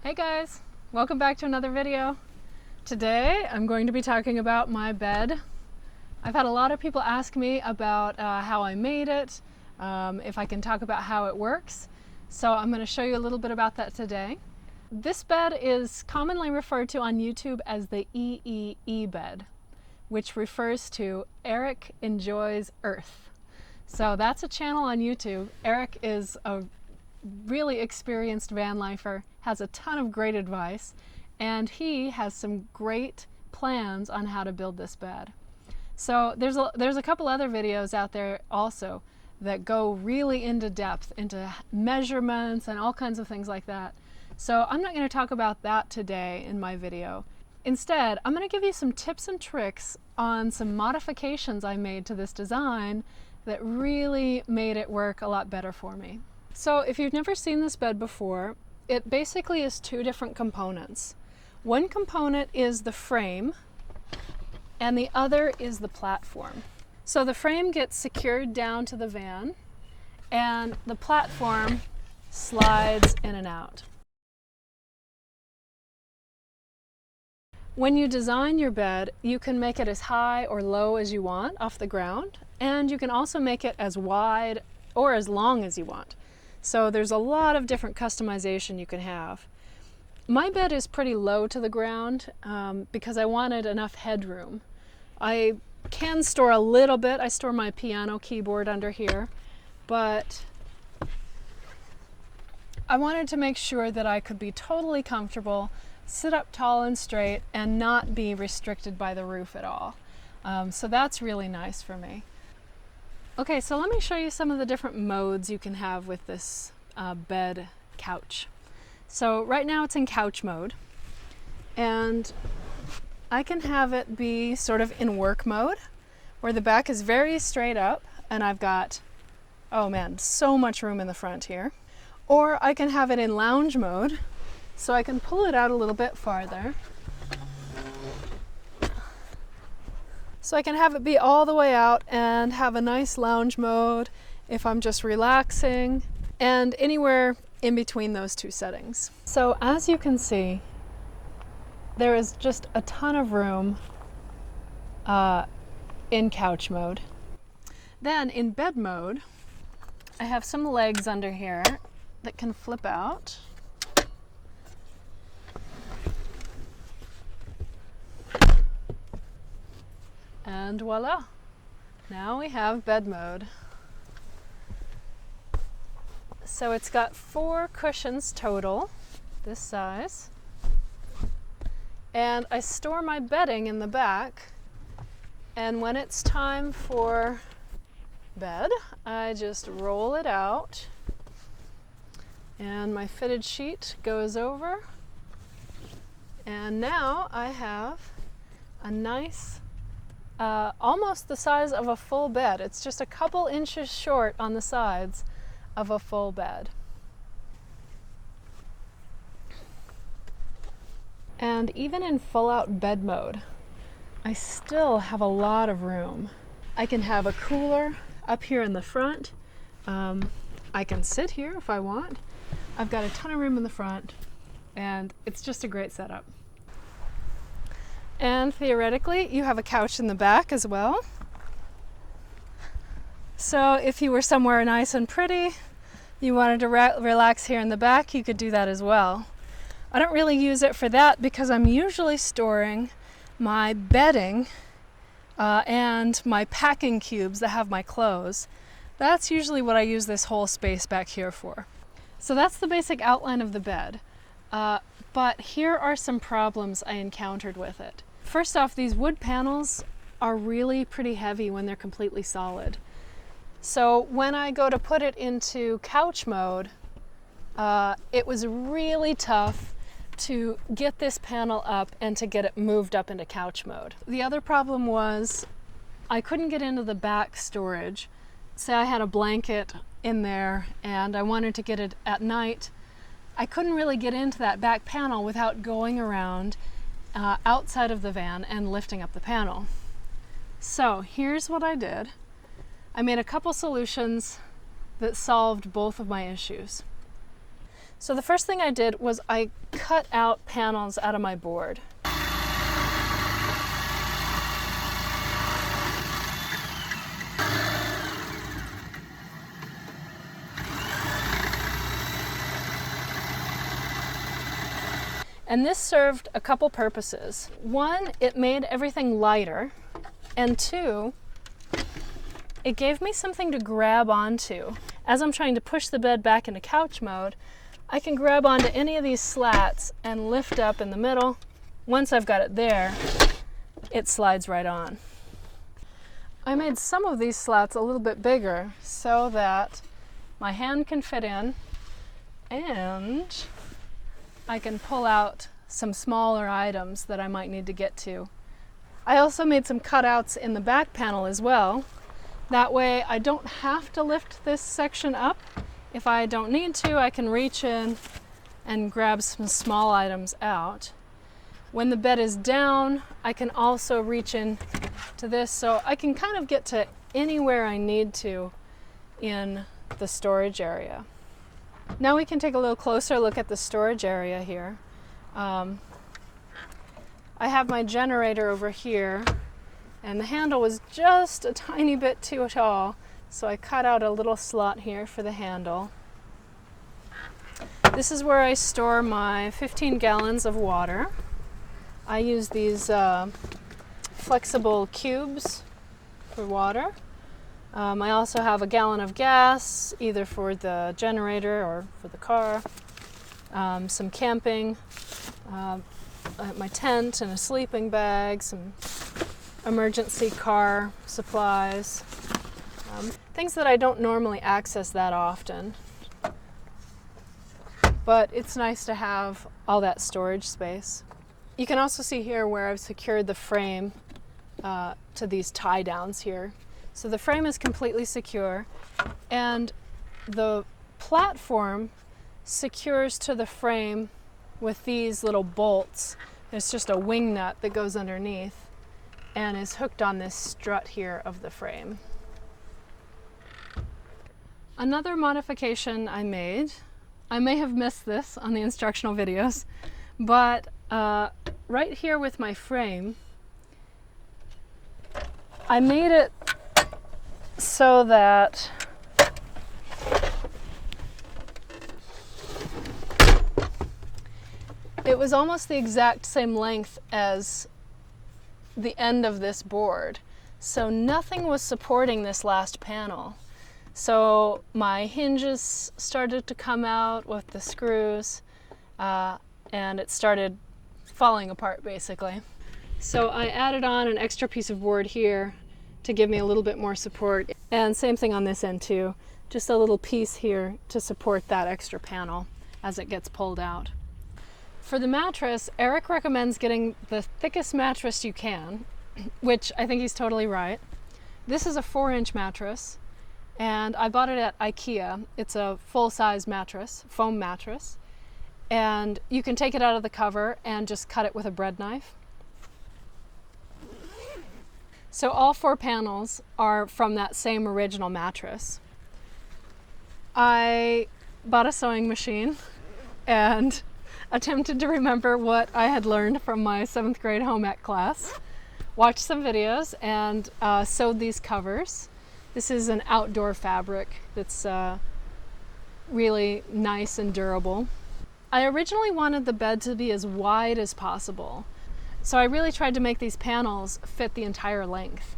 Hey guys, welcome back to another video. Today I'm going to be talking about my bed. I've had a lot of people ask me about how I made it, if I can talk about how it works. So I'm going to show you a little bit about that today. This bed is commonly referred to on YouTube as the EEE bed, which refers to Eric Enjoys Earth. So that's a channel on YouTube. Eric is a really experienced van lifer, has a ton of great advice, and he has some great plans on how to build this bed. So there's a couple other videos out there also that go really into depth, into measurements and all kinds of things like that. So I'm not going to talk about that today in my video. Instead, I'm going to give you some tips and tricks on some modifications I made to this design that really made it work a lot better for me. So if you've never seen this bed before, it basically is two different components. One component is the frame, and the other is the platform. So the frame gets secured down to the van, and the platform slides in and out. When you design your bed, you can make it as high or low as you want off the ground, and you can also make it as wide or as long as you want. So there's a lot of different customization you can have. My bed is pretty low to the ground because I wanted enough headroom. I can store a little bit. I store my piano keyboard under here, but I wanted to make sure that I could be totally comfortable, sit up tall and straight, and not be restricted by the roof at all. So that's really nice for me. Okay, so let me show you some of the different modes you can have with this bed couch. So right now it's in couch mode, and I can have it be sort of in work mode, where the back is very straight up, and I've got, oh man, so much room in the front here. Or I can have it in lounge mode, so I can pull it out a little bit farther. So I can have it be all the way out and have a nice lounge mode if I'm just relaxing, and anywhere in between those two settings. So as you can see, there is just a ton of room in couch mode. Then in bed mode, I have some legs under here that can flip out. And voila, now we have bed mode. So it's got 4 cushions total, this size. And I store my bedding in the back. And when it's time for bed, I just roll it out. And my fitted sheet goes over. And now I have a nice almost the size of a full bed. It's just a couple inches short on the sides of a full bed. And even in full out bed mode, I still have a lot of room. I can have a cooler up here in the front. I can sit here if I want. I've got a ton of room in the front, and it's just a great setup. And theoretically, you have a couch in the back as well. So if you were somewhere nice and pretty, you wanted to relax here in the back, you could do that as well. I don't really use it for that because I'm usually storing my bedding and my packing cubes that have my clothes. That's usually what I use this whole space back here for. So that's the basic outline of the bed. But here are some problems I encountered with it. First off, these wood panels are really pretty heavy when they're completely solid. So when I go to put it into couch mode, it was really tough to get this panel up and to get it moved up into couch mode. The other problem was I couldn't get into the back storage. Say I had a blanket in there and I wanted to get it at night. I couldn't really get into that back panel without going around outside of the van and lifting up the panel. So here's what I did. I made a couple solutions that solved both of my issues. So the first thing I did was I cut out panels out of my board. And this served a couple purposes. One, it made everything lighter, and two, it gave me something to grab onto. As I'm trying to push the bed back into couch mode, I can grab onto any of these slats and lift up in the middle. Once I've got it there, it slides right on. I made some of these slats a little bit bigger so that my hand can fit in and I can pull out some smaller items that I might need to get to. I also made some cutouts in the back panel as well. That way I don't have to lift this section up. If I don't need to, I can reach in and grab some small items out. When the bed is down, I can also reach in to this, so I can kind of get to anywhere I need to in the storage area. Now we can take a little closer look at the storage area here. I have my generator over here, and the handle was just a tiny bit too tall, so I cut out a little slot here for the handle. This is where I store my 15 gallons of water. I use these flexible cubes for water. I also have a gallon of gas, either for the generator or for the car. Some camping, my tent and a sleeping bag, some emergency car supplies, things that I don't normally access that often. But it's nice to have all that storage space. You can also see here where I've secured the frame to these tie downs here. So the frame is completely secure, and the platform secures to the frame with these little bolts. There's just a wing nut that goes underneath and is hooked on this strut here of the frame. Another modification I made, I may have missed this on the instructional videos, but right here with my frame, I made it so that it was almost the exact same length as the end of this board. So nothing was supporting this last panel. So my hinges started to come out with the screws, and it started falling apart basically. So I added on an extra piece of board here to give me a little bit more support, and same thing on this end too, just a little piece here to support that extra panel as it gets pulled out. For the mattress, Eric recommends getting the thickest mattress you can, which I think he's totally right. This is a 4-inch mattress, and I bought it at IKEA. It's a full-size mattress, foam mattress, and you can take it out of the cover and just cut it with a bread knife. So all 4 panels are from that same original mattress. I bought a sewing machine and attempted to remember what I had learned from my 7th grade home ec class. Watched some videos and sewed these covers. This is an outdoor fabric that's really nice and durable. I originally wanted the bed to be as wide as possible, so I really tried to make these panels fit the entire length.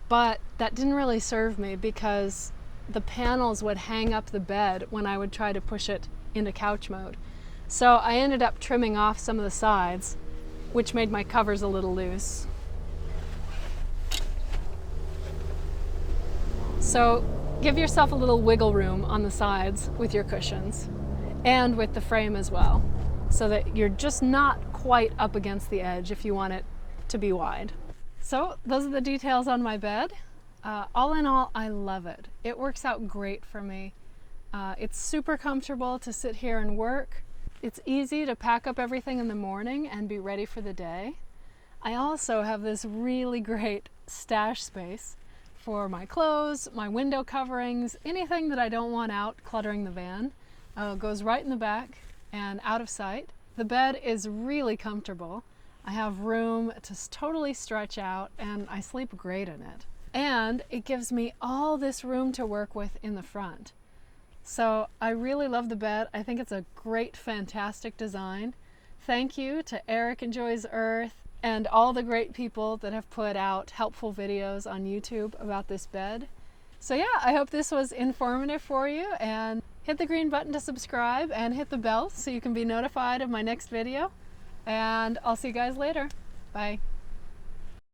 But that didn't really serve me because the panels would hang up the bed when I would try to push it into couch mode. So I ended up trimming off some of the sides, which made my covers a little loose. So give yourself a little wiggle room on the sides with your cushions and with the frame as well, so that you're just not quite up against the edge if you want it to be wide. So those are the details on my bed. All in all, I love it. It works out great for me. It's super comfortable to sit here and work. It's easy to pack up everything in the morning and be ready for the day. I also have this really great stash space for my clothes, my window coverings, anything that I don't want out cluttering the van. Goes right in the back and out of sight. The bed is really comfortable. I have room to totally stretch out and I sleep great in it. And it gives me all this room to work with in the front. So I really love the bed. I think it's a great, fantastic design. Thank you to Eric Enjoys Earth and all the great people that have put out helpful videos on YouTube about this bed. So yeah, I hope this was informative for you, and hit the green button to subscribe and hit the bell so you can be notified of my next video. And I'll see you guys later. Bye.